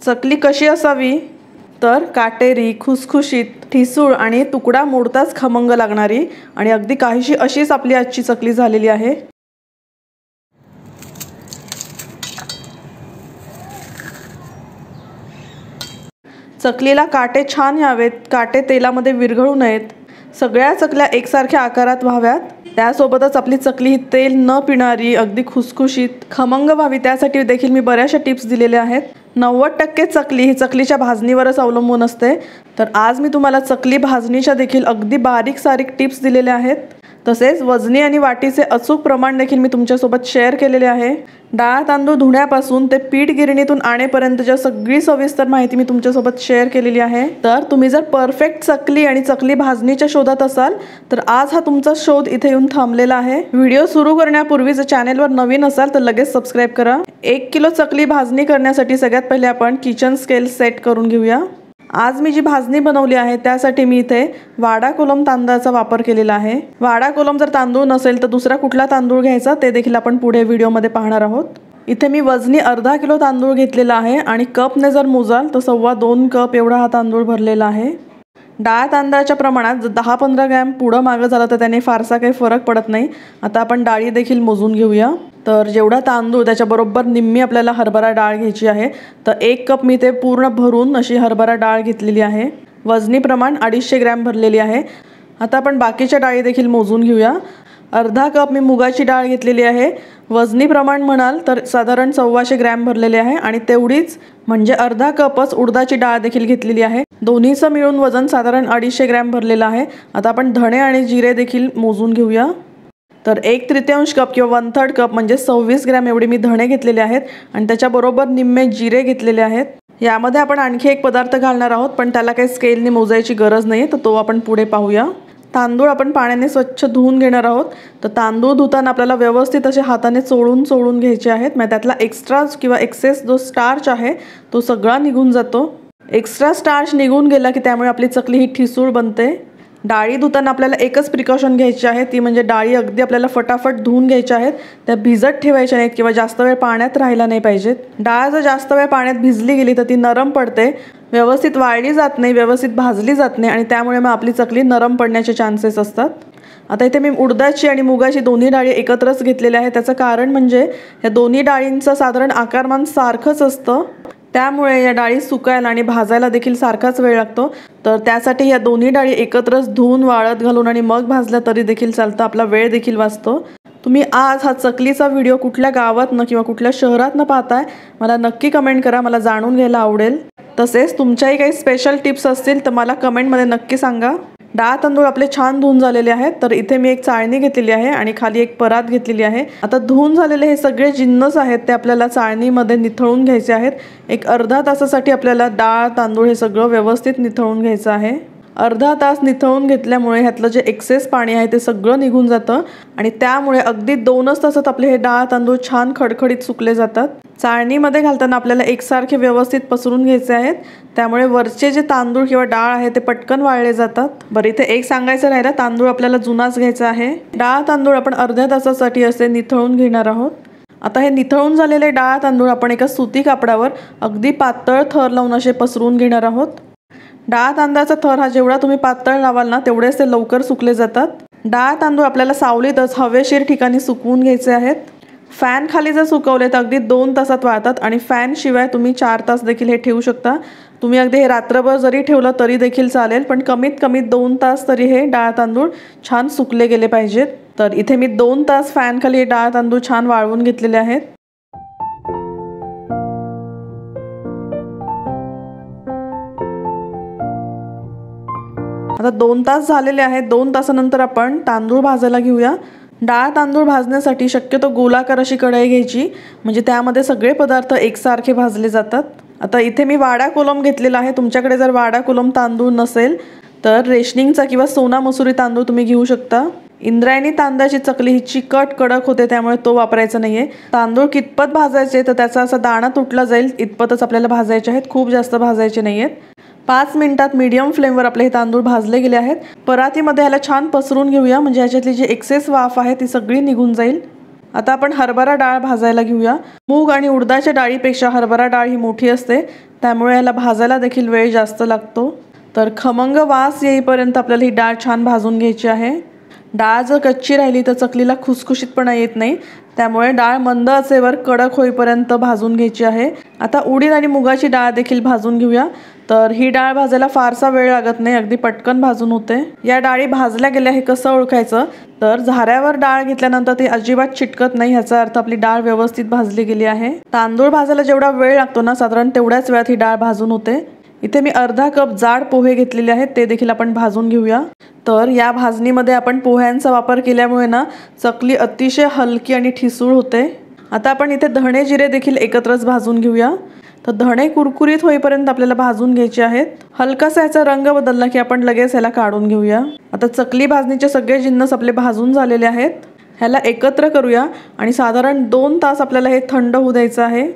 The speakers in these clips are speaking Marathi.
चकली कशी असावी तर काटेरी, खुसखुशीत, ठिसूळ आणि तुकडा मोडताच खमंग लागणारी आणि अगदी काहीशी अशीच आपली आजची चकली झालेली आहे। चकलीला काटे छान यावेत, काटे तेलामध्ये विरघळू नयेत, सगळ्या चकल्या एकसारख्या आकारात व्हाव्यात, त्यासोबतच आपली चकली ही तेल न पिणारी अगदी खुसखुशीत खमंग व्हावी त्यासाठी देखील मी बऱ्याचशा टिप्स दिलेल्या आहेत। 90% चकली ही चकलीच्या भाजणीवरच अवलंबून असते, तर आज मी तुम्हाला चकली भाजणीच्या देखील अगदी बारीक सारीक टिप्स दिलेल्या आहेत। तसेच वजनी आणि वाटीचे अचूक प्रमाण देखील मी तुमच्यासोबत शेअर केलेले आहे। डाळ तांदूळ धुण्यापासून ते पीठ गिरणीतून आणेपर्यंतच्या सगळी सविस्तर माहिती मी तुमच्यासोबत शेअर केलेली आहे। तर तुम्ही जर परफेक्ट चकली आणि चकली भाजणीच्या शोधात असाल तर आज हा तुमचा शोध इथे येऊन थांबलेला आहे। व्हिडिओ सुरू करण्यापूर्वी जर चॅनलवर नवीन असाल तर लगेच सबस्क्राइब करा। 1 किलो चकली भाजणी करण्यासाठी सगळ्यात पहिले आपण किचन स्केल सेट करून घेऊया। आज मी जी भाजणी बनवली आहे त्यासाठी मी इथे वाडा कोलम तांदळाचा वापर केलेला आहे। वाडा कोलम जर तांदूळ नसेल तर दुसरा कुठला तांदूळ घ्यायचा ते देखील आपण पुढे व्हिडिओमध्ये पाहणार आहोत। इथे मी वजनी अर्धा किलो तांदूळ घेतलेला आहे आणि कपने जर मोजाल तर 2.25 कप एवढा हा तांदूळ भरलेला आहे। डाळ तांदळाच्या प्रमाणात जर 10-15 ग्रॅम पुढं मागं झालं तर त्याने फारसा काही फरक पडत नाही। आता आपण डाळी देखील मोजून घेऊया। तर जेवढा तांदूळ त्याच्या बरोबर निम्मी आपल्याला हरभरा डाळ घ्यायची आहे। तर 1 कप मी ते पूर्ण भरून अशी हरभरा डाळ घेतलेली आहे। वजनी प्रमाण 250 ग्रॅम भरलेली आहे। आता आपण बाकीच्या डाळी देखील मोजून घेऊया। अर्धा कप मी मुगाची डाळ घेतलेली आहे। वजनी प्रमाण म्हणाल तर साधारण 125 ग्रॅम भरलेले आहे आणि तेवढीच म्हणजे अर्धा कपच उडदाची डाळ देखील घेतलेली आहे। दोन्हीचं मिळून वजन साधारण 250 ग्रॅम भरलेलं आहे। आता आपण धणे आणि जिरे देखील मोजून घेऊया। तर 1/3 कप किंवा 1/3 कप म्हणजे 26 ग्रॅम एवढे मी धणे घेतलेले आहेत आणि त्याच्याबरोबर निम्मे जिरे घेतलेले आहेत। यामध्ये आपण आणखी एक पदार्थ घालणार आहोत पण त्याला काही स्केलने मोजायची गरज नाही, तर तो आपण पुढे पाहूया। तांदूळ आपण पाण्याने स्वच्छ धुवून घेणार आहोत। तर तांदूळ धुताना आपल्याला व्यवस्थित असे हाताने चोळून घ्यायचे आहेत, म्हणजे त्यातला एक्स्ट्रा किंवा एक्सेस जो स्टार्च आहे तो सगळा निघून जातो। एक्स्ट्रा स्टार्च निघून गेला की त्यामुळे आपली चकली ही ठिसूळ बनते। डाळी धुताना आपल्याला एकच प्रिकॉशन घ्यायची आहे, ती म्हणजे डाळी अगदी आपल्याला फटाफट धुवून घ्यायच्या आहेत, त्या भिजत ठेवायच्या नाहीत किंवा जास्त वेळ पाण्यात राहायला नाही पाहिजेत। डाळ जर जास्त वेळ पाण्यात भिजली गेली तर ती नरम पडते, व्यवस्थित वाळली जात नाही, व्यवस्थित भाजली जात नाही आणि त्यामुळे मग आपली चकली नरम पडण्याचे चान्सेस असतात। आता इथे मी उडदाची आणि मुगाची दोन्ही डाळी एकत्रच घेतलेल्या आहेत। त्याचं कारण म्हणजे या दोन्ही डाळींचं साधारण आकारमान सारखंच असतं, त्यामुळे या डाळी सुकायला आणि भाजायला देखील सारखाच वेळ लागतो। तर त्यासाठी या दोन्ही डाळी एकत्रच धुवून वाळत घालून आणि मग भाजल्या तरी देखील चालतं, आपला वेळ देखील वाचतो। तुम्ही आज हा चकलीचा व्हिडिओ कुठल्या गावातनं किंवा कुठल्या शहरातनं पाहताय मला नक्की कमेंट करा, मला जाणून घ्यायला आवडेल। तसेच तुमच्याही काही स्पेशल टिप्स असतील तर मला कमेंटमध्ये नक्की सांगा। डाळ तांदूळ आपले छान धुवून झालेले आहेत। तर इथे मी एक चाळणी घेतलेली आहे आणि खाली एक परात घेतलेली आहे। आता धुवून झालेले हे सगळे जिन्नस आहेत ते आपल्याला चाळणीमध्ये निथळून घ्यायचे आहेत। एक अर्धा तासासाठी आपल्याला डाळ तांदूळ हे सगळं व्यवस्थित निथळून घ्यायचं आहे। अर्धा तास निथळून घेतल्यामुळे ह्यातलं जे एक्सेस पाणी आहे ते सगळं निघून जातं आणि त्यामुळे अगदी 2च तासात आपले हे डाळ तांदूळ छान खडखडीत सुकले जातात। चाळणीमध्ये घालताना आपल्याला एकसारखे व्यवस्थित पसरून घ्यायचे आहेत, त्यामुळे वरचे जे तांदूळ किंवा डाळ आहे ते पटकन वाळले जातात। बरं, इथे एक सांगायचं राहिलं, तांदूळ आपल्याला जुनाच घ्यायचा आहे। डाळ तांदूळ आपण अर्ध्या तासासाठी असे निथळून घेणार आहोत। आता हे निथळून झालेले डाळ तांदूळ आपण एका सुती कापडावर अगदी पातळ थर लावून असे पसरून घेणार आहोत। डाळ तांदळाचा थर हा जेवढा तुम्ही पातळ लावाल ना तेवढेच ते लवकर सुकले जातात। डाळ तांदूळ आपल्याला सावलीतच हवेशीर ठिकाणी सुकवून घ्यायचे आहेत। फॅन खाली जर सुकवले तर अगदी 2 तासात वाळतात आणि फॅन शिवाय तुम्ही 4 तास देखील हे ठेवू शकता। तुम्ही अगदी हे रात्रभर जरी ठेवलं तरी देखील चालेल, पण कमीत कमी 2 तास तरी हे डाळ तांदूळ छान सुकले गेले पाहिजेत। तर इथे मी 2 तास फॅन खाली हे डाळ तांदूळ छान वाळवून घेतलेले आहेत। आता 2 तास झालेले आहेत। 2 तासानंतर आपण तांदूळ भाजायला घेऊया। डाळ तांदूळ भाजण्यासाठी शक्यतो गोलाकार अशी कढई घ्यायची, म्हणजे त्यामध्ये सगळे पदार्थ एकसारखे भाजले जातात। आता इथे मी वाडा कोलम घेतलेला आहे। तुमच्याकडे जर वाडा कोलम तांदूळ नसेल तर रेशनिंगचा किंवा सोना मसुरी तांदूळ तुम्ही घेऊ शकता। इंद्रायणी तांदळाची चकली ही चिकट कडक होते, त्यामुळे तो वापरायचा नाहीये। तांदूळ कितपत भाजायचे तर त्याचा असा दाणा तुटला जाईल इतपतच आपल्याला भाजायचे आहेत, खूप जास्त भाजायचे नाहीयेत। 5 मिनिटात मीडियम फ्लेमवर आपले हे तांदूळ भाजले गेले आहेत। परातीमध्ये ह्याला छान पसरून घेऊया, म्हणजे ह्याच्यातली जी एक्सेस वाफ आहे ती सगळी निघून जाईल। आता आपण हरभरा डाळ भाजायला घेऊया। मूग आणि उडदाच्या डाळीपेक्षा हरभरा डाळ ही मोठी असते, त्यामुळे याला भाजायला देखील वेळ जास्त लागतो। तर खमंग वास येईपर्यंत आपल्याला ही डाळ छान भाजून घ्यायची आहे। डाळ जर कच्ची राहिली तर चकलीला खुसखुशीतपणा येत नाही, त्यामुळे डाळ मंद आचेवर कडक होईपर्यंत भाजून घ्यायची आहे। आता उडीद आणि मुगाची डाळ देखील भाजून घेऊया। तर ही डाळ भाजायला फारसा वेळ लागत नाही, अगदी पटकन भाजून होते। या डाळी भाजल्या गेल्या हे कसं ओळखायचं, तर झाऱ्यावर डाळ घेतल्यानंतर ती अजिबात चिटकत नाही, याचा अर्थ आपली डाळ व्यवस्थित भाजली गेली आहे। तांदूळ भाजायला जेवढा वेळ लागतो ना, साधारण तेवढ्याच वेळात ही डाळ भाजून होते। इथे मी अर्धा कप जाड पोहे घेतलेले आहेत, ते देखील आपण भाजून घेऊया। तर या भाजणीमध्ये आपण पोह्यांचा वापर केल्यामुळे ना चकली अतिशय हलकी आणि ठिसूळ होते। आता आपण इथे धणे जिरे देखील एकत्रच भाजून घेऊया। तर धणे कुरकुरीत होईपर्यंत आपल्याला भाजून घ्यायचे आहेत। हलकासा याचा रंग बदलला की आपण लगेच याला काढून घेऊया। आता चकली भाजणीचे सगळे जिन्नस आपले भाजून झालेले आहेत, ह्याला एकत्र करूया आणि साधारण 2 तास आपल्याला हे थंड होऊ द्यायचं आहे।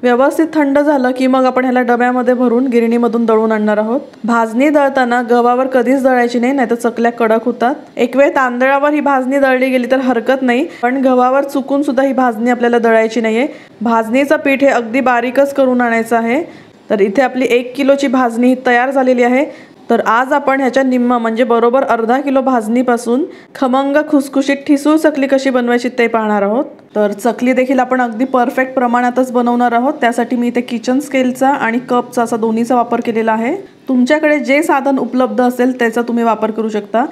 व्यवस्थित थंड झालं की मग आपण ह्याला डब्यामध्ये भरून गिरणीमधून दळून आणणार आहोत। भाजणी दळताना गव्हावर कधीच दळायची नाही, नाहीतर चकल्या कडक होतात। एक वेळ तांदळावर ही भाजणी दळली गेली तर हरकत नाही, पण गव्हावर चुकून सुद्धा ही भाजणी आपल्याला दळायची नाहीये। भाजणीचं पीठ हे अगदी बारीकच करून आणायचं आहे। तर इथे आपली 1 किलोची भाजणी तयार झालेली आहे। तर आज आपण ह्याच्या निम्मा म्हणजे बरोबर अर्धा किलो भाजणीपासून खमंग खुसखुशीत ठिसूळ चकली कशी बनवायची ते पाहणार आहोत। तर चकली देखील आपण अगदी परफेक्ट प्रमाणातच बनवणार आहोत, त्यासाठी मी इथे किचन स्केलचा आणि कपचा असा दोन्हीचा वापर केलेला आहे। तुमच्याकडे जे साधन उपलब्ध असेल त्याचा तुम्ही वापर करू शकता।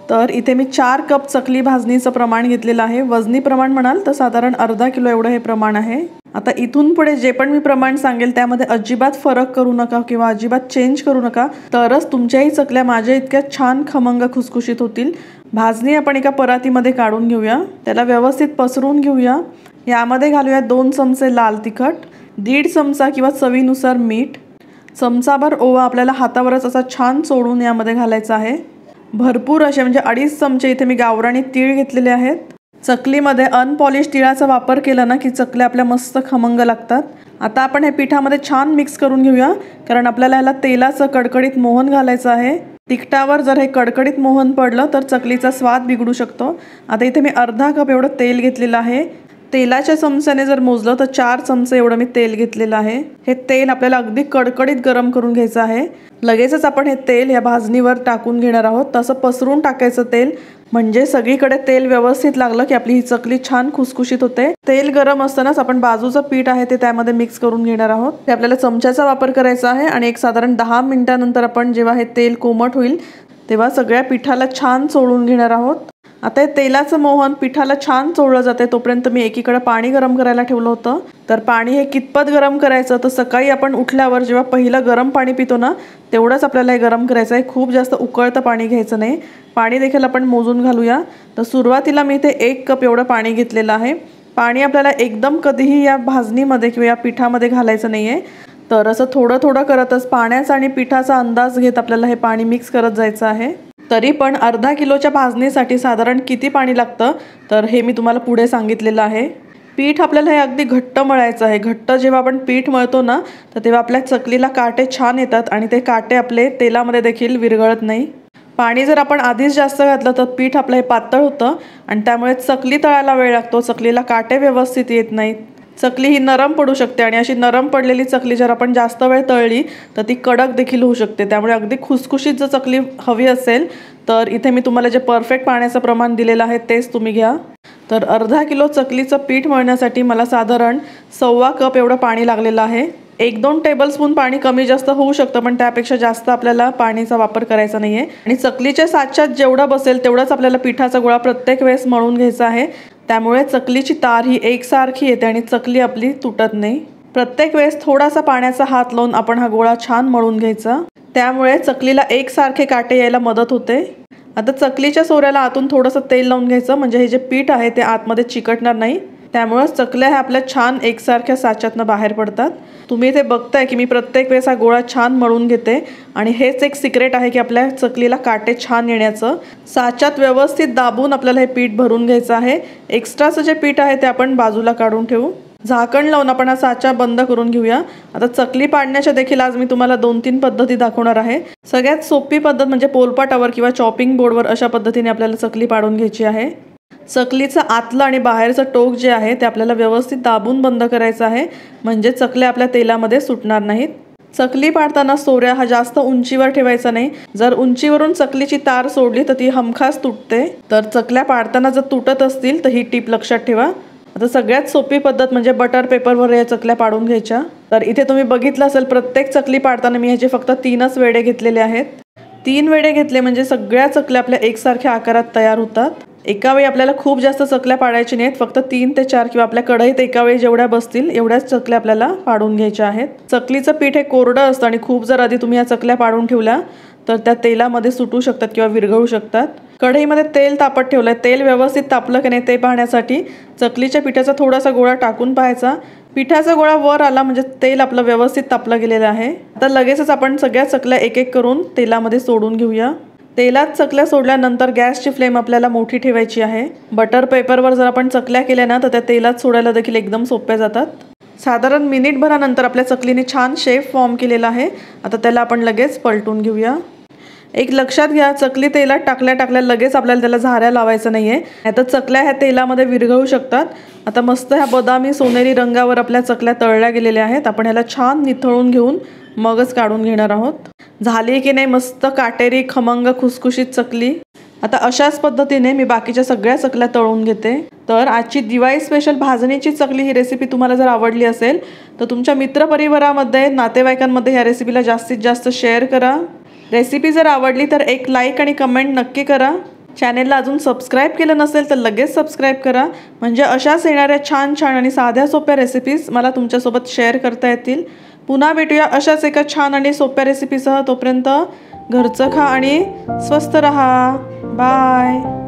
तर इथे मी 4 कप चकली भाजणीचं प्रमाण घेतलेलं आहे। वजनी प्रमाण म्हणाल तर साधारण अर्धा किलो एवढं हे प्रमाण आहे। आता इथून पुढे जे पण मी प्रमाण सांगेल त्यामध्ये अजिबात फरक करू नका किंवा अजिबात चेंज करू नका, तरच तुमच्याही चकल्या माझ्या इतक्या छान खमंग खुसखुशीत होतील। भाजणी आपण एका परातीमध्ये काढून घेऊया, त्याला व्यवस्थित पसरून घेऊया। यामध्ये घालूया 2 चमचे लाल तिखट, 1.5 चमचा किंवा चवीनुसार मीठ, चमचाभर ओवा आपल्याला हातावरच असा छान चोळून यामध्ये घालायचा आहे। भरपूर असे म्हणजे 2.5 चमचे इथे मी गावरानी तीळ घेतलेले आहेत। चकलीमध्ये अनपॉलिश तिळाचा वापर केला ना की चकल्या आपल्या मस्त खमंग लागतात। आता आपण हे पिठामध्ये छान मिक्स करून घेऊया, कारण आपल्याला याला तेलाचं कडकडीत मोहन घालायचं आहे। तिखटावर जर हे कडकडीत मोहन पडलं तर चकलीचा स्वाद बिघडू शकतो। आता इथे मी अर्धा कप एवढं तेल घेतलेलं आहे। तेलाच्या चमच्याने जर मोजलं तर 4 चमचे एवढं मी तेल घेतलेलं आहे। हे तेल आपल्याला अगदी कडकडीत गरम करून घ्यायचं आहे। लगेचच आपण हे तेल या भाजणीवर टाकून घेणार आहोत। तसं पसरून टाकायचं तेल, म्हणजे सगळीकडे तेल व्यवस्थित लागलं की आपली ही चकली छान खुसखुशीत होते। तेल गरम असतानाच आपण बाजूचं पीठ आहे ते त्यामध्ये मिक्स करून घेणार आहोत। ते आपल्याला चमच्याचा वापर करायचा आहे आणि एक साधारण 10 मिनिटांनंतर आपण जेव्हा हे तेल कोमट होईल तेव्हा सगळ्या पिठाला छान चोळून घेणार आहोत। आता हे तेलाचं मोहन पिठाला छान चोळलं जाते तोपर्यंत मी एकीकडे पाणी गरम करायला ठेवलं होतं। तर पाणी हे कितपत गरम करायचं, तर सकाळी आपण उठल्यावर जेव्हा पहिलं गरम पाणी पितो ना तेवढंच आपल्याला हे गरम करायचं आहे, खूप जास्त उकळतं पाणी घ्यायचं नाही। पाणी देखील आपण मोजून घालूया। तर सुरुवातीला मी इथे 1 कप एवढं पाणी घेतलेलं आहे। पाणी आपल्याला एकदम कधीही या भाजणीमध्ये किंवा या पिठामध्ये घालायचं नाहीये, तर असं थोडं थोडं करतच पाण्याचा आणि पिठाचा अंदाज घेत आपल्याला हे पाणी मिक्स करत जायचं आहे। तरी पण अर्धा किलोच्या भाजणीसाठी साधारण किती पाणी लागतं तर हे मी तुम्हाला पुढे सांगितलेलं आहे। पीठ आपल्याला हे अगदी घट्ट मळायचं आहे। घट्ट जेव्हा आपण पीठ मळतो ना तर तेव्हा आपल्या चकलीला काटे छान येतात आणि ते काटे आपले तेलामध्ये देखील विरघळत नाही। पाणी जर आपण आधीच जास्त घातलं तर पीठ आपलं हे पातळ होतं आणि त्यामुळे चकली तळायला वेळ लागतो, चकलीला काटे व्यवस्थित येत नाहीत। चकली ही नरम पडू शकते आणि अशी नरम पडलेली चकली जर आपण जास्त वेळ तळली तर ती कडक देखील होऊ शकते। त्यामुळे अगदी खुसखुशीत जर चकली हवी असेल तर इथे मी तुम्हाला जे परफेक्ट पाण्याचं प्रमाण दिलेलं आहे तेच तुम्ही घ्या। तर अर्धा किलो चकलीचं पीठ मळण्यासाठी मला साधारण 1.25 कप एवढं पाणी लागलेलं आहे। 1-2 टेबलस्पून पाणी कमी जास्त होऊ शकतं, पण त्यापेक्षा जास्त आपल्याला पाण्याचा वापर करायचा नाहीये। आणि चकलीच्या साच्यात जेवढं बसेल तेवढंच आपल्याला पिठाचा गोळा प्रत्येक वेळेस मळून घ्यायचा आहे। त्यामुळे चकलीची तार ही एकसारखी येते आणि चकली आपली तुटत नाही। प्रत्येक वेळेस थोडासा पाण्याचा हात लावून आपण हा गोळा छान मळून घ्यायचा, त्यामुळे चकलीला एकसारखे काटे यायला मदत होते। आता चकलीच्या सोऱ्याला आतून थोडंसं तेल लावून घ्यायचं, म्हणजे हे जे पीठ आहे ते आतमध्ये चिकटणार नाही। त्यामुळे चकल्या ह्या आपल्या छान एकसारख्या साच्यातनं बाहेर पडतात। तुम्ही इथे बघताय की मी प्रत्येक वेळेस हा गोळा छान मळून घेते आणि हेच एक सिक्रेट आहे की आपल्या चकलीला काटे छान येण्याचं। साच्यात व्यवस्थित दाबून आपल्याला हे पीठ भरून घ्यायचं आहे। एक्स्ट्राचं जे पीठ आहे ते आपण बाजूला काढून ठेवू। झाकण लावून आपण हा साचा बंद करून घेऊया। आता चकली पाडण्याच्या देखील आज मी तुम्हाला 2-3 पद्धती दाखवणार आहे। सगळ्यात सोपी पद्धत म्हणजे पोलपाटावर किंवा चॉपिंग बोर्डवर अशा पद्धतीने आपल्याला चकली पाडून घ्यायची आहे। चकलीचं आतलं आणि बाहेरचं टोक जे आहे ते आपल्याला व्यवस्थित दाबून बंद करायचं आहे, म्हणजे चकल्या आपल्या तेलामध्ये सुटणार नाहीत. चकली पाडताना सोऱ्या हा जास्त उंचीवर ठेवायचा नाही. जर उंचीवरून चकलीची तार सोडली तर ती हमखास तुटते. तर चकल्या पाडताना जर तुटत असतील तर ही टीप लक्षात ठेवा. आता सगळ्यात सोपी पद्धत म्हणजे बटर पेपरवर या चकल्या पाडून घ्यायच्या. तर इथे तुम्ही बघितलं असेल, प्रत्येक चकली पाडताना मी ह्याचे फक्त 3च वेढे घेतलेले आहेत. 3 वेढे घेतले म्हणजे सगळ्या चकल्या आपल्या एकसारख्या आकारात तयार होतात. एका वेळी आपल्याला खूप जास्त चकल्या पाडायच्या नाहीत, फक्त 3 ते 4 किंवा आपल्या कढईत एका वेळी जेवढ्या बसतील एवढ्याच चकल्या आपल्याला पाडून घ्यायच्या आहेत. चकलीचं पीठ हे कोरडं असतं आणि खूप जर आधी तुम्ही या चकल्या पाडून ठेवल्या तर त्या तेलामध्ये सुटू शकतात किंवा विरघळू शकतात. कढईमध्ये तेल तापत ठेवलंय. तेल व्यवस्थित तापलं की नाही ते पाहण्यासाठी चकलीच्या पिठाचा थोडासा गोळा टाकून पाहायचा. पिठाचा गोळा वर आला म्हणजे तेल आपलं व्यवस्थित तापलं गेलेलं आहे. आता लगेचच आपण सगळ्या चकल्या एक एक करून तेलामध्ये सोडून घेऊया. तेलात चकल्या सोडल्यानंतर गॅसची फ्लेम आपल्याला मोठी ठेवायची आहे. बटर पेपरवर जर आपण चकल्या केल्या ना तर त्या तेलात सोडायला देखील एकदम सोप्या जातात. साधारण मिनिटभरानंतर आपल्या चकलीने छान शेप फॉर्म केलेला आहे. आता त्याला आपण लगेच पलटून घेऊया. एक लक्षात घ्या, चकली तेलात टाकल्या लगेच आपल्याला त्याला झाऱ्या लावायचं नाही आहे, नाहीतर चकल्या ह्या तेलामध्ये विरघळू शकतात. आता मस्त ह्या बदामी सोनेरी रंगावर आपल्या चकल्या तळल्या गेलेल्या आहेत. आपण ह्याला छान निथळून घेऊन मगच काढून घेणार आहोत. झाली की नाही मस्त काटेरी खमंग खुसखुशीत चकली. आता अशाच पद्धतीने मी बाकीच्या सगळ्या चकल्या तळून घेते. तर आजची दिवाळी स्पेशल भाजणीची चकली ही रेसिपी तुम्हाला जर आवडली असेल तर तुमच्या मित्रपरिवारामध्ये, नातेवाईकांमध्ये ह्या रेसिपीला जास्तीत जास्त शेअर करा. रेसिपी जर आवडली तर एक लाईक आणि कमेंट नक्की करा. चॅनेलला अजून सबस्क्राईब केलं नसेल तर लगेच सबस्क्राईब करा, म्हणजे अशाच येणाऱ्या छान छान आणि साध्या सोप्या रेसिपीज मला तुमच्यासोबत शेअर करता येतील. पुन्हा भेटूया अशाच एका छान आणि सोप्या रेसिपीसह. तोपर्यंत घरचं खा आणि स्वस्त रहा. बाय.